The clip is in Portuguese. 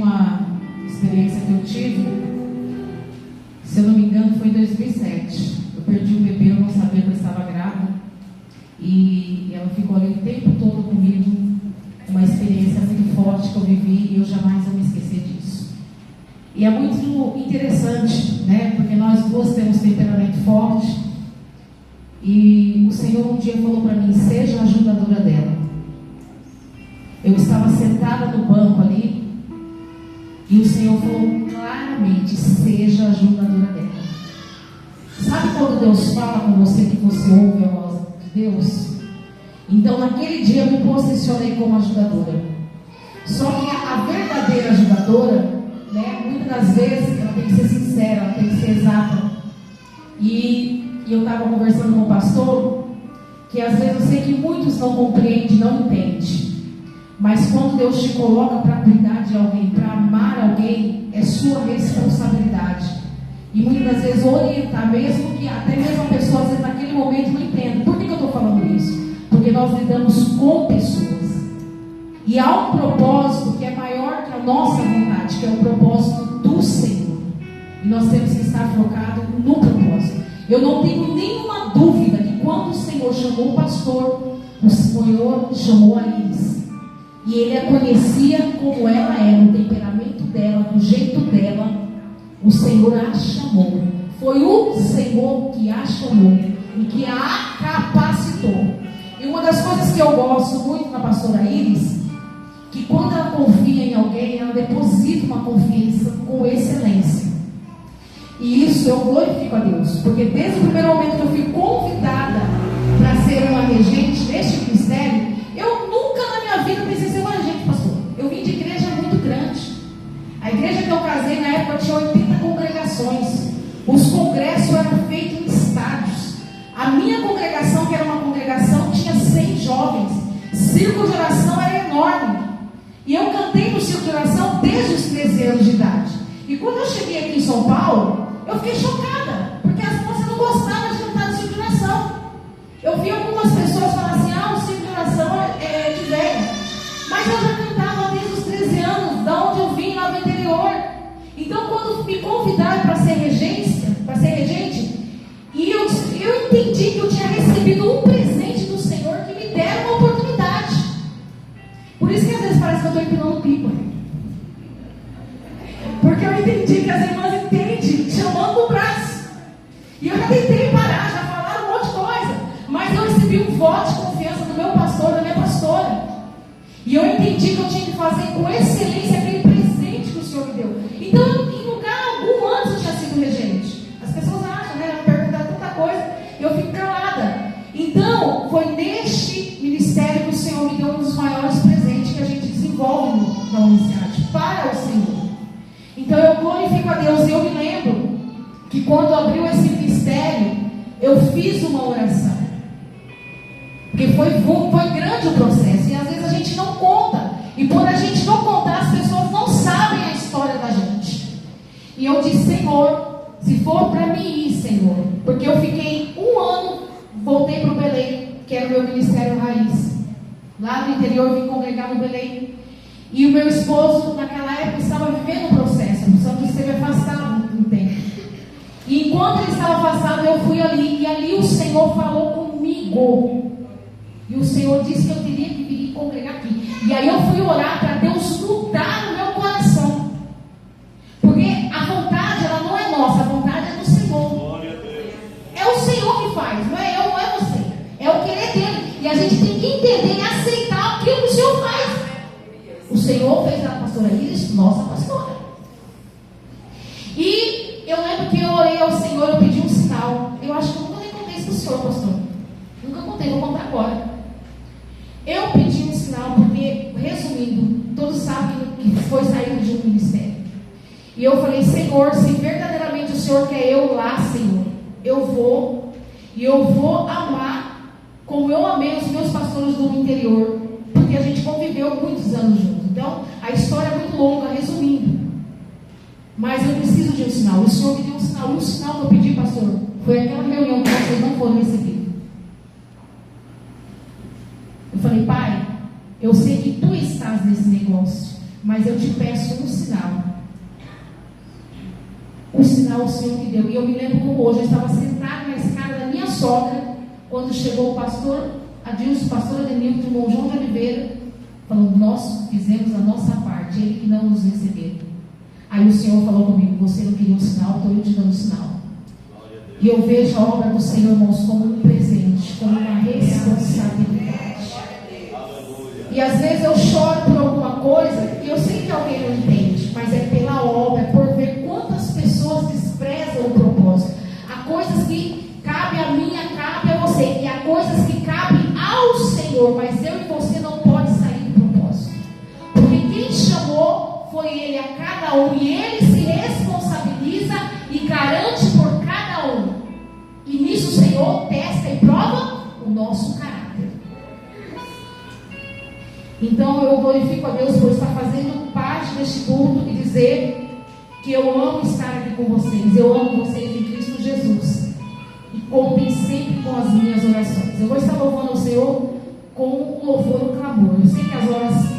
uma experiência que eu tive, se eu não me engano, foi em 2007. Eu perdi um bebê, eu não sabia que eu estava grávida, e ela ficou ali o tempo todo comigo. Uma experiência muito forte que eu vivi e eu jamais vou me esquecer disso. E é muito interessante, né? Porque nós duas temos temperamento forte. E o Senhor um dia falou para mim: seja a ajudadora dela. Eu estava sentada no banco ali e o Senhor falou claramente: seja a ajudadora dela. Sabe quando Deus fala com você que você ouve a voz de Deus? Então naquele dia eu me posicionei como ajudadora. Só que a verdadeira ajudadora, né, muitas das vezes ela tem que ser sincera, ela tem que ser exata. E eu estava conversando com o pastor que às vezes eu sei que muitos não compreendem, não entendem. Mas quando Deus te coloca para cuidar de alguém, para amar alguém, é sua responsabilidade. E muitas das vezes orientar, mesmo que até mesmo a pessoa às vezes naquele momento não entenda. Por que eu estou falando isso? Porque nós lidamos com pessoas. E há um propósito que é maior que a nossa vontade, que é o propósito do Senhor. E nós temos que estar focados no propósito. Eu não tenho nenhuma dúvida que quando o Senhor chamou o pastor, o Senhor chamou a Iris. E ele a conhecia como ela era, no temperamento dela, do jeito dela. O Senhor a chamou. Foi o Senhor que a chamou e que a capacitou. E uma das coisas que eu gosto muito na pastora Iris, que quando ela confia em alguém, ela deposita uma confiança com excelência. E isso eu glorifico a Deus, porque desde o primeiro momento que eu fui convidada para ser uma regente neste ministério, eu nunca na minha vida pensei ser uma regente, pastor. Eu vim de igreja muito grande. A igreja que eu casei na época tinha 80 congregações. Os congressos eram feitos em estádios. A minha congregação, que era uma congregação, tinha 100 jovens. Círculo de oração era enorme. E eu cantei no círculo de oração desde os 13 anos de idade. E quando eu cheguei aqui em São Paulo, eu fiquei chocada, porque as moças não gostavam de cantar no círculo de oração. Eu vi algumas pessoas falar assim: o círculo de oração é de velha. Mas eu já cantava desde os 13 anos, da onde eu vim, lá do interior. Então, quando me convidaram para ser regente, e eu entendi que eu tinha recebido um presente do Senhor que me deram uma oportunidade. Por isso que às vezes parece que eu estou empinando pipa. Porque eu entendi que as irmãs entendem, chamando o braço. E eu já tentei parar, já falaram um monte de coisa. Mas eu recebi um voto de confiança do meu pastor, da minha pastora. E eu entendi que eu tinha que fazer com excelência aquele presente que o Senhor me deu. Então, em lugar algum antes eu tinha sido regente. As pessoas acham, né? Perguntaram tanta coisa, eu fico calada. Então, foi neste ministério que o Senhor me deu um dos maiores presentes que a gente desenvolve na universidade, para o Senhor. Então, eu glorifico a Deus. E eu me lembro que quando abriu esse ministério, eu fiz uma oração. Porque foi grande o processo. E às vezes a gente não conta. E por a gente não contar, as pessoas não sabem a história da gente. E eu disse: Senhor, se for para mim ir, Senhor. Porque eu fiquei um ano, voltei para o Belém, que era o meu ministério raiz. Lá no interior, vim congregar no Belém. E o meu esposo, naquela época, estava vivendo o processo. O Santo esteve afastado um tempo. E enquanto ele estava afastado, eu fui ali. E ali o Senhor falou comigo. E o Senhor disse que eu teria que vir congregar aqui. E aí eu fui orar para Deus mudar o meu coração. Porque a vontade, ela não é nossa. A vontade é do Senhor. É o Senhor que faz. Não é eu, não é você. É o querer dele. E a gente tem que entender e aceitar aquilo que o Senhor faz. O Senhor fez a pastora Iris, nossa pastora. E eu lembro que eu orei ao Senhor, eu pedi um sinal. Eu acho que eu nunca nem contei isso para o Senhor, pastor. Nunca contei, vou contar agora. Eu pedi um sinal porque, resumindo, todos sabem que foi saído de um ministério. E eu falei: Senhor, se verdadeiramente o Senhor quer eu lá, Senhor, eu vou. E eu vou amar como eu amei os meus pastores do interior. Porque a gente conviveu muitos anos juntos. Então, a história é muito longa, resumindo. Mas eu preciso de um sinal. O Senhor me deu um sinal. E o sinal que eu pedi, pastor, foi aquela reunião que vocês não foram recebidos. Eu falei: Pai, eu sei que Tu estás nesse negócio. mas eu te peço um sinal. O sinal o Senhor me deu. E eu me lembro como hoje, eu estava sentada na escada da minha sogra, quando chegou o pastor Adilson, o pastor Ademilton, o irmão João de Oliveira, falando: nós fizemos a nossa parte, ele que não nos recebeu. Aí o Senhor falou comigo: você não queria um sinal, estou eu te dando um sinal. E eu vejo a obra do Senhor, irmãos, como um presente, como uma responsabilidade. E às vezes eu choro por alguma coisa, e eu sei que alguém não entende, mas é pela obra, é por ver quantas pessoas desprezam o propósito. Há coisas que cabem a mim, cabe a você, e há coisas que cabem ao Senhor, mas eu e você não pode sair do propósito. Porque quem chamou foi Ele a cada um, e Ele se responsabiliza e garante por cada um. E nisso o Senhor testa e prova o nosso caráter. Então eu glorifico a Deus por estar fazendo parte deste culto e dizer que eu amo estar aqui com vocês. Eu amo vocês em Cristo Jesus. E contem sempre com as minhas orações. Eu vou estar louvando ao Senhor com o louvor e o clamor. Eu sei que as horas